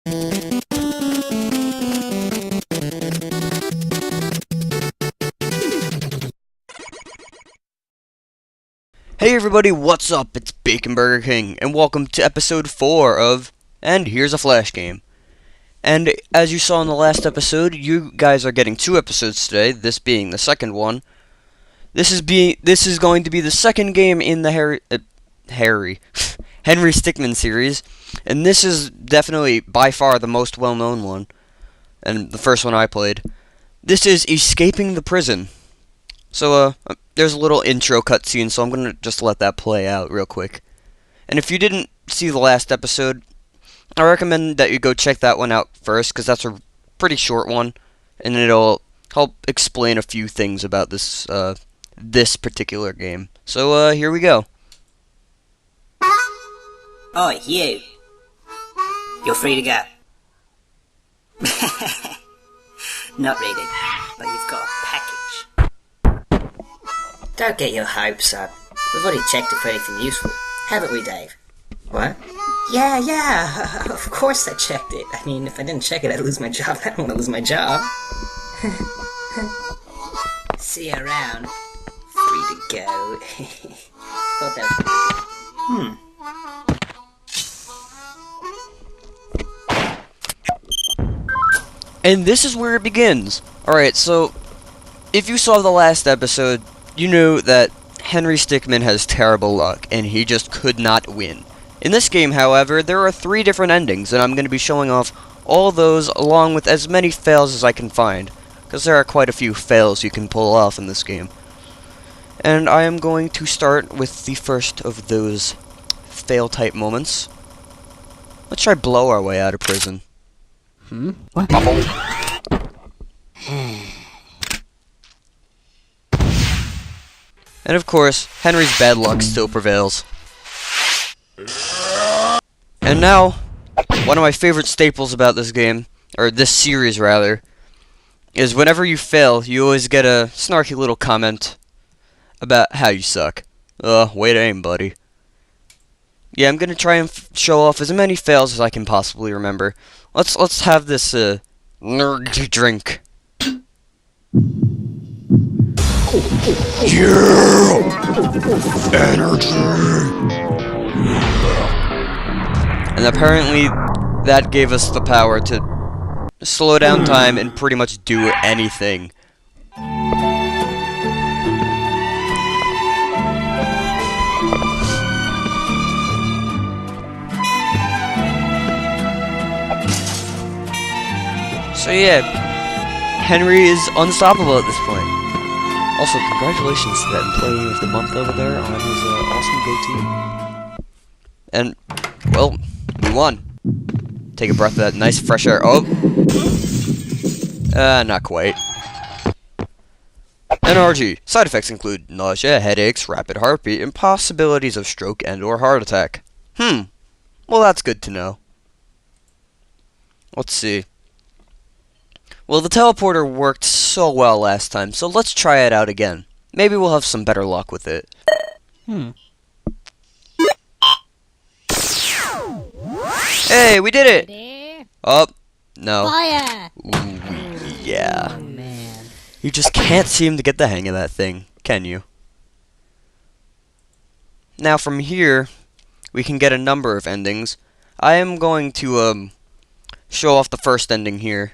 Hey everybody, what's up? It's BaconBurgerKing, and welcome to episode 4 of And Here's a Flash Game. And as you saw in the last episode, you guys are getting 2 episodes today, this being the second one. This is going to be the second game in the Henry Stickman series, and this is definitely by far the most well-known one, and the first one I played. This is Escaping the Prison. So, there's a little intro cutscene, so I'm going to just let that play out real quick. And if you didn't see the last episode, I recommend that you go check that one out first, because that's a pretty short one, and it'll help explain a few things about this, this particular game. So, here we go. Oi, you. You're free to go. Not really, but you've got a package. Don't get your hopes up. We've already checked it for anything useful. Haven't we, Dave? What? Yeah, of course I checked it. I mean, if I didn't check it, I'd lose my job. I don't want to lose my job. See you around. Free to go. Thought that was pretty good. And this is where it begins. Alright, so, if you saw the last episode, you knew that Henry Stickman has terrible luck, and he just could not win. In this game, however, there are 3 different endings, and I'm going to be showing off all those along with as many fails as I can find, because there are quite a few fails you can pull off in this game. And I am going to start with the first of those fail-type moments. Let's try blow our way out of prison. What? And of course, Henry's bad luck still prevails. And now, one of my favorite staples about this game, or this series rather, is whenever you fail, you always get a snarky little comment about how you suck. Way to aim, buddy. Yeah, I'm gonna try and show off as many fails as I can possibly remember. Let's have this nerd drink. Yeah! Energy! And apparently that gave us the power to slow down time and pretty much do anything. So yeah, Henry is unstoppable at this point. Also, congratulations to that employee of the month over there on his awesome goatee. And, well, we won. Take a breath of that nice fresh air. Oh! Not quite. NRG. Side effects include nausea, headaches, rapid heartbeat, and possibilities of stroke and/or heart attack. Well, that's good to know. Let's see. Well, the teleporter worked so well last time, so let's try it out again. Maybe we'll have some better luck with it. Hey, we did it! Oh, no. Fire! Ooh, yeah. Oh, man. You just can't seem to get the hang of that thing, can you? Now, from here, we can get a number of endings. I am going to, show off the first ending here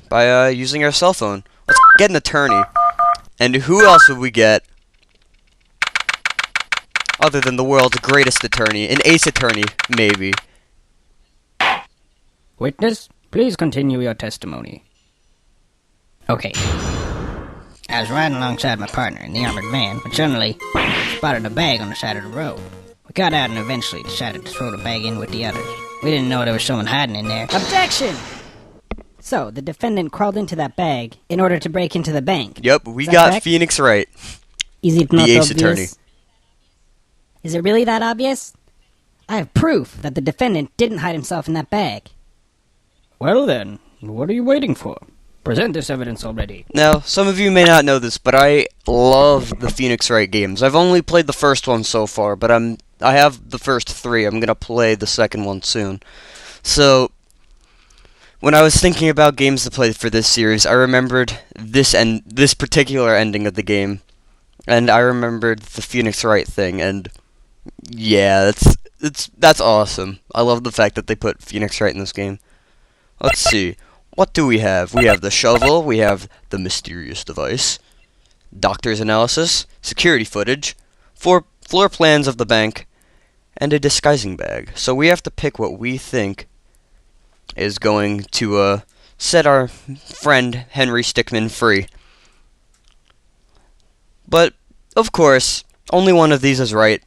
by using our cell phone. Let's get an attorney. And who else would we get other than the world's greatest attorney? An ace attorney, maybe. Witness, please continue your testimony. Okay. I was riding alongside my partner in the armored van, but suddenly spotted a bag on the side of the road. We got out and eventually decided to throw the bag in with the others. We didn't know there was someone hiding in there. Objection! So, the defendant crawled into that bag in order to break into the bank. Yep, we Is that got correct? Phoenix right. Is it not The ace obvious? attorney. Is it really that obvious? I have proof that the defendant didn't hide himself in that bag. Well then, what are you waiting for? Present this evidence already. Now, some of you may not know this, but I love the Phoenix Wright games. I've only played the first one so far, but I'm I have the first 3. I'm gonna play the second one soon. So, when I was thinking about games to play for this series, I remembered this particular ending of the game, and I remembered the Phoenix Wright thing, and yeah, that's awesome. I love the fact that they put Phoenix Wright in this game. Let's see. What do we have? We have the shovel, we have the mysterious device, doctor's analysis, security footage, floor plans of the bank, and a disguising bag. So we have to pick what we think is going to set our friend Henry Stickman free. But, of course, only one of these is right,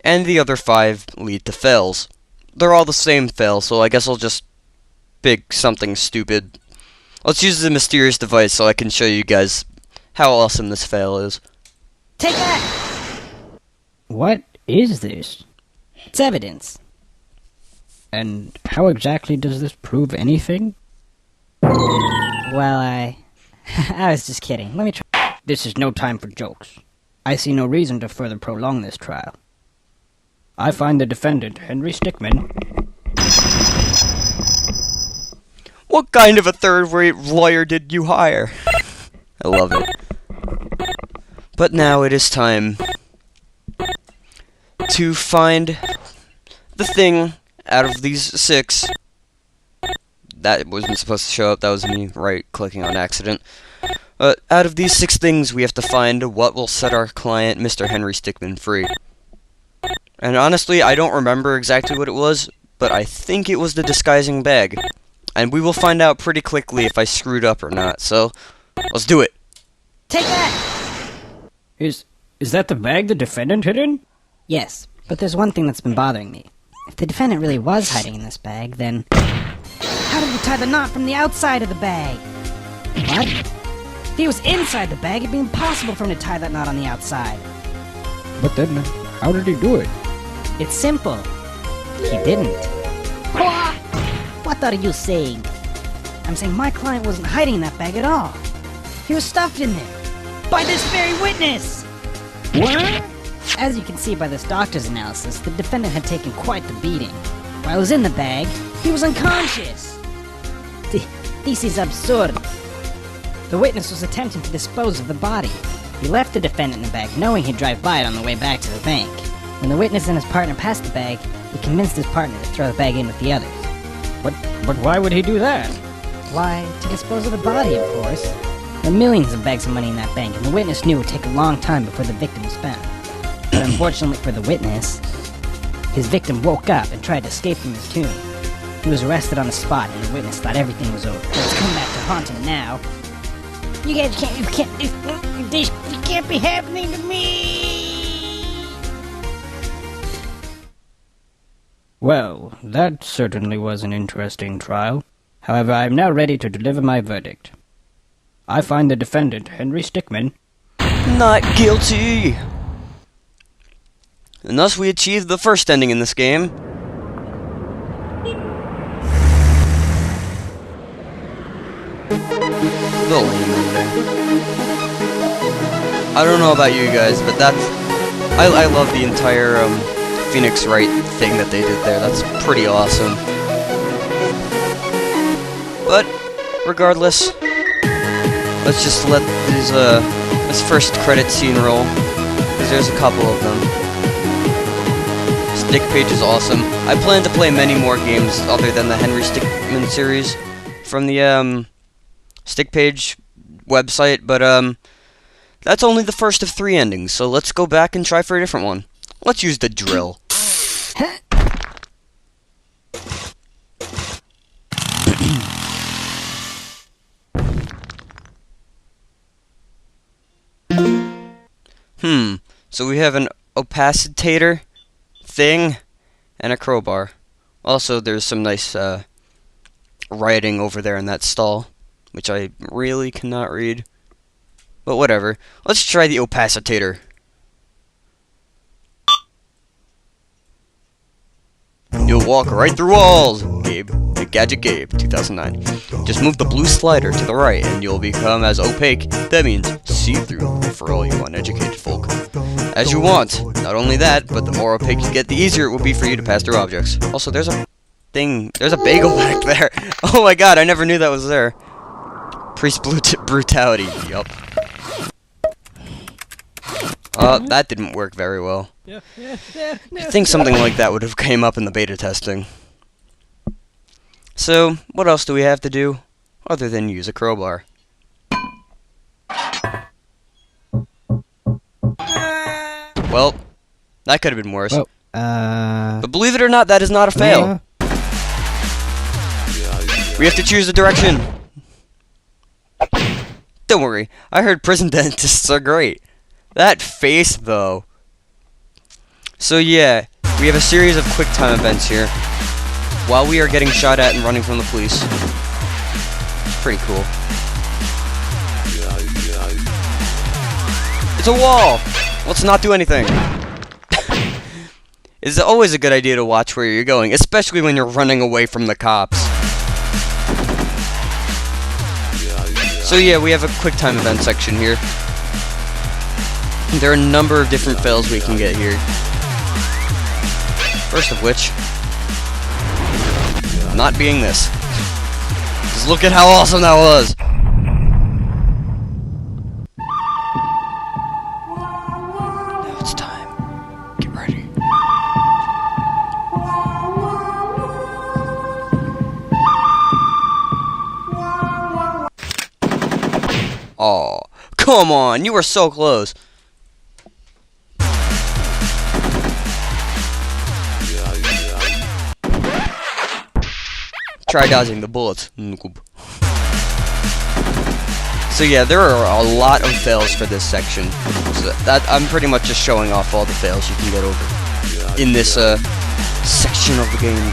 and the other 5 lead to fails. They're all the same fail, so I guess I'll just pick something stupid. Let's use the mysterious device so I can show you guys how awesome this fail is. Take that! What is this? It's evidence. And how exactly does this prove anything? Well, I was just kidding. Let me try. This is no time for jokes. I see no reason to further prolong this trial. I find the defendant, Henry Stickman. What kind of a third-rate lawyer did you hire? I love it. But now it is time to find the thing out of these 6. That wasn't supposed to show up, that was me right-clicking on accident. Out of these 6 things, we have to find what will set our client, Mr. Henry Stickman, free. And honestly, I don't remember exactly what it was, but I think it was the disguising bag. And we will find out pretty quickly if I screwed up or not, so let's do it. Take that! Is that the bag the defendant hid in? Yes, but there's one thing that's been bothering me. If the defendant really was hiding in this bag, then how did he tie the knot from the outside of the bag? What? If he was inside the bag, it'd be impossible for him to tie that knot on the outside. But then, how did he do it? It's simple. He didn't. What are you saying? I'm saying my client wasn't hiding in that bag at all. He was stuffed in there. By this very witness! What? As you can see by this doctor's analysis, the defendant had taken quite the beating. While he was in the bag, he was unconscious. This is absurd. The witness was attempting to dispose of the body. He left the defendant in the bag, knowing he'd drive by it on the way back to the bank. When the witness and his partner passed the bag, he convinced his partner to throw the bag in with the others. But why would he do that? Why, to dispose of the body, of course. There were millions of bags of money in that bank, and the witness knew it would take a long time before the victim was found. But unfortunately for the witness, his victim woke up and tried to escape from his tomb. He was arrested on the spot, and the witness thought everything was over. But it's come back to haunt him now. You guys you can't be happening to me! Well, that certainly was an interesting trial. However, I am now ready to deliver my verdict. I find the defendant, Henry Stickman, Not guilty! And thus we achieved the first ending in this game. The lame ending. I don't know about you guys, but I love the entire Phoenix Wright thing that they did there. That's pretty awesome. But regardless, let's just let this first credit scene roll, because there's a couple of them. Stick page is awesome. I plan to play many more games other than the Henry Stickman series from the Stick page website, but that's only the first of 3 endings, so let's go back and try for a different one. Let's use the drill. So we have an opacitator thing and a crowbar. Also, there's some nice writing over there in that stall, which I really cannot read. But whatever. Let's try the opacitator. You'll walk right through walls, Gabe. Gadget Gabe, 2009. Just move the blue slider to the right and you'll become as opaque. That means see-through for all you uneducated folk. as you want. Not only that, but the more opaque you get, the easier it will be for you to pass through objects. Also, there's a bagel back there. Oh my god, I never knew that was there. Priest brutality, yup. That didn't work very well. I think something like that would have came up in the beta testing. So, what else do we have to do, other than use a crowbar? Well, that could have been worse. Oh, But believe it or not, that is not a fail. We have to choose a direction. Don't worry, I heard prison dentists are great. That face, though. So yeah, we have a series of quick time events here, while we are getting shot at and running from the police. It's pretty cool. It's a wall! Let's not do anything. It's always a good idea to watch where you're going, especially when you're running away from the cops. So yeah, we have a quick time event section here. There are a number of different fails we can get here. First of which, not being this. Just look at how awesome that was! Now it's time. Get ready. Aw, come on, you were so close. Try dodging the bullets. So yeah, there are a lot of fails for this section. So that I'm pretty much just showing off all the fails you can get over in this section of the game.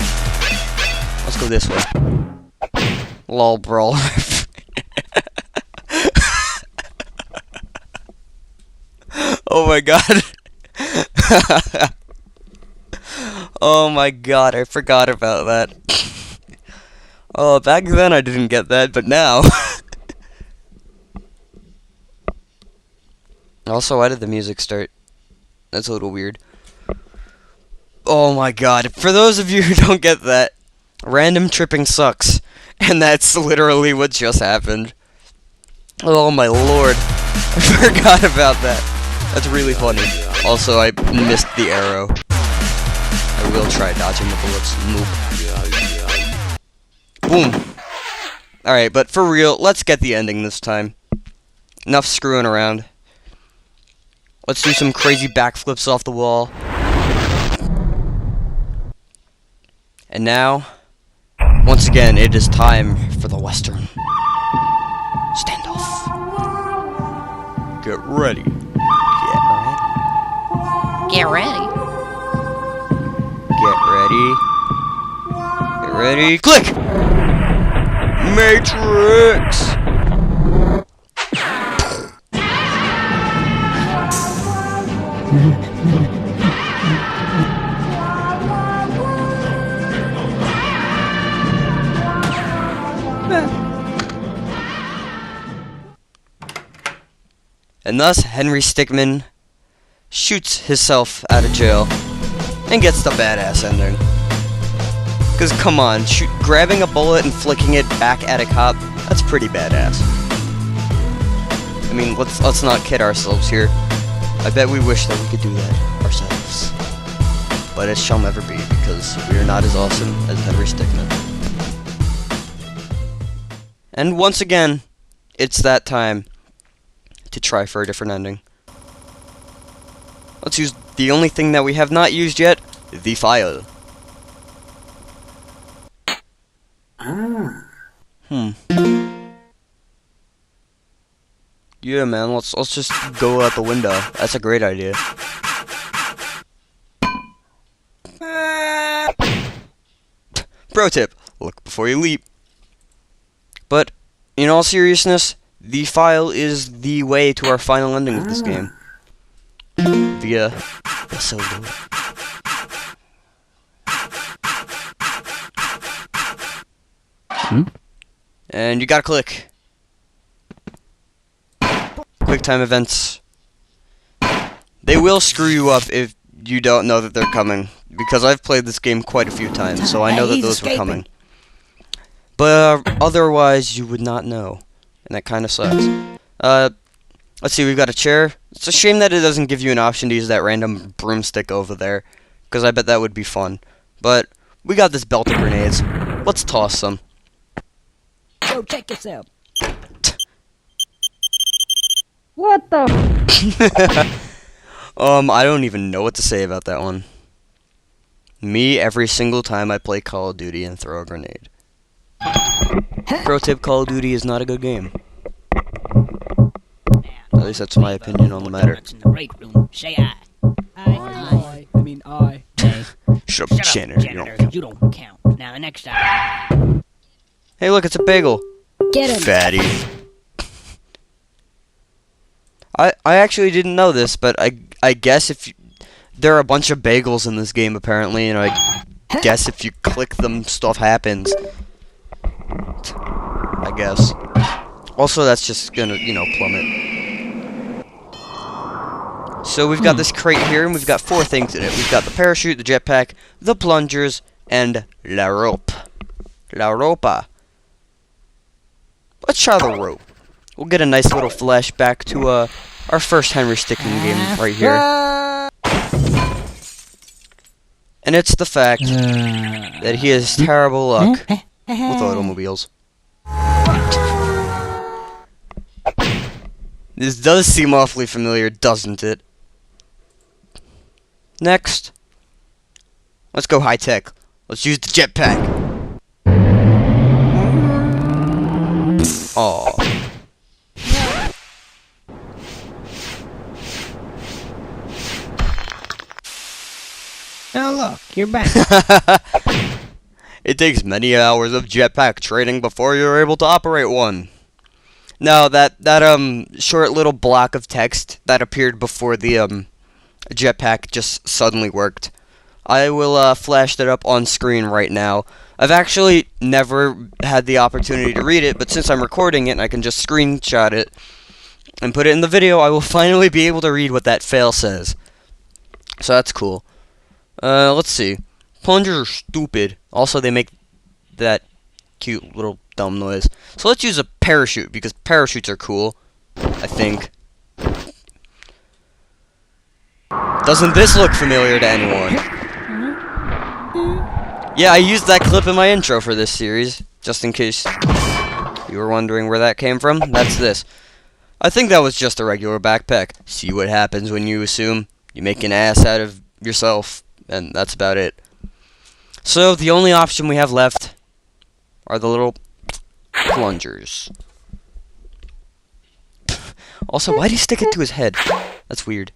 Let's go this way. Lol, brawl. Oh my god. Oh my god, I forgot about that. Oh, back then I didn't get that, but now. Also, why did the music start? That's a little weird. Oh my god, for those of you who don't get that, random tripping sucks. And that's literally what just happened. Oh my lord. I forgot about that. That's really funny. Also, I missed the arrow. I will try dodging the bullets. Nope. Boom. Alright, but for real, let's get the ending this time. Enough screwing around. Let's do some crazy backflips off the wall. And now, once again, it is time for the Western standoff. Get ready. Get ready. Get ready. Get ready. Click! Matrix! And thus, Henry Stickman shoots himself out of jail and gets the badass ending. Because come on, grabbing a bullet and flicking it back at a cop, that's pretty badass. I mean, let's not kid ourselves here. I bet we wish that we could do that ourselves. But it shall never be, because we are not as awesome as Henry Stickman. And once again, it's that time to try for a different ending. Let's use the only thing that we have not used yet, the file. Yeah, man, let's just go out the window. That's a great idea. Pro tip, look before you leap. But, in all seriousness, the file is the way to our final ending of this game. Via the solo. And you gotta click. Quick time events. They will screw you up if you don't know that they're coming, because I've played this game quite a few times, so I know that those were coming. But otherwise, you would not know, and that kind of sucks. Let's see, we've got a chair. It's a shame that it doesn't give you an option to use that random broomstick over there, because I bet that would be fun. But we got this belt of grenades. Let's toss some. Go check yourself. What the? I don't even know what to say about that one. Me, every single time I play Call of Duty and throw a grenade. Pro tip, Call of Duty is not a good game. At least that's my opinion on the matter. In the break room. Say aye. I. Shut up, janitor. You don't count. Now the next time. Hey, look, it's a bagel. Get him. Fatty. I actually didn't know this, but I guess there are a bunch of bagels in this game apparently, and I guess if you click them, stuff happens. I guess. Also, that's just gonna, plummet. So we've got this crate here, and we've got 4 things in it. We've got the parachute, the jetpack, the plungers, and la rope. La ropa. Let's try the rope. We'll get a nice little flashback to our first Henry Stickman game right here. And it's the fact that he has terrible luck with automobiles. This does seem awfully familiar, doesn't it? Next, let's go high tech. Let's use the jetpack. Aw. Oh look, you're back. It takes many hours of jetpack training before you're able to operate one. Now that short little block of text that appeared before the jetpack just suddenly worked. I will flash that up on screen right now. I've actually never had the opportunity to read it, but since I'm recording it and I can just screenshot it and put it in the video, I will finally be able to read what that fail says. So that's cool. Let's see. Plungers are stupid. Also, they make that cute little dumb noise. So let's use a parachute, because parachutes are cool, I think. Doesn't this look familiar to anyone? Yeah, I used that clip in my intro for this series, just in case you were wondering where that came from. That's this. I think that was just a regular backpack. See what happens when you assume. You make an ass out of yourself, and that's about it. So, the only option we have left are the little plungers. Also, why do you stick it to his head? That's weird.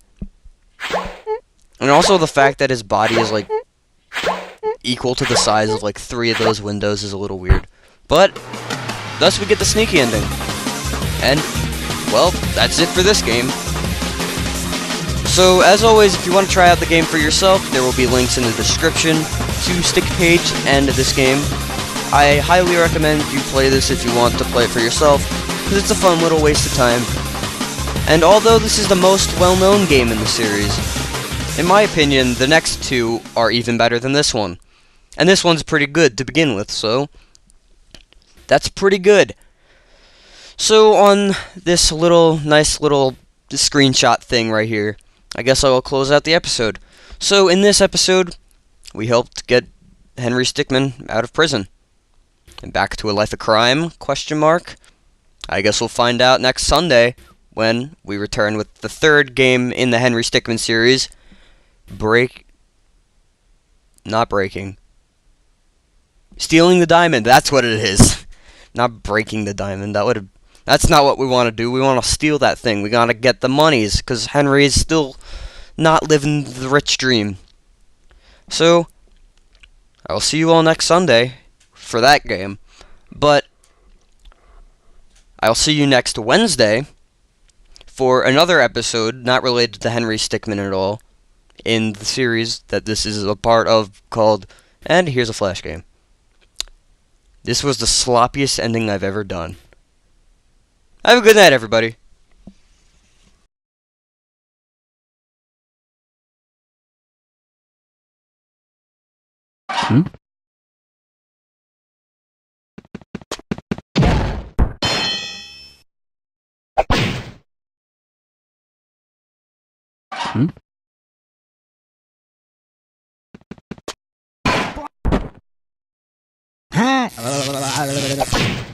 And also the fact that his body is, like, equal to the size of, like, 3 of those windows is a little weird. But, thus we get the sneaky ending. And, well, that's it for this game. So, as always, if you want to try out the game for yourself, there will be links in the description to Stick Page and this game. I highly recommend you play this if you want to play it for yourself, because it's a fun little waste of time. And although this is the most well-known game in the series, in my opinion, the next 2 are even better than this one. And this one's pretty good to begin with, so that's pretty good. So on this nice little screenshot thing right here, I guess I will close out the episode. So in this episode, we helped get Henry Stickman out of prison. And back to a life of crime, ? I guess we'll find out next Sunday when we return with the 3rd game in the Henry Stickman series. Not breaking. Stealing the diamond, that's what it is. Not breaking the diamond, that's not what we want to do. We want to steal that thing. We gotta get the monies, because Henry is still not living the rich dream. So, I'll see you all next Sunday for that game. But, I'll see you next Wednesday for another episode not related to Henry Stickman at all in the series that this is a part of called And Here's a Flash Game. This was the sloppiest ending I've ever done. Have a good night, everybody. Hmm? Hmm? Huh?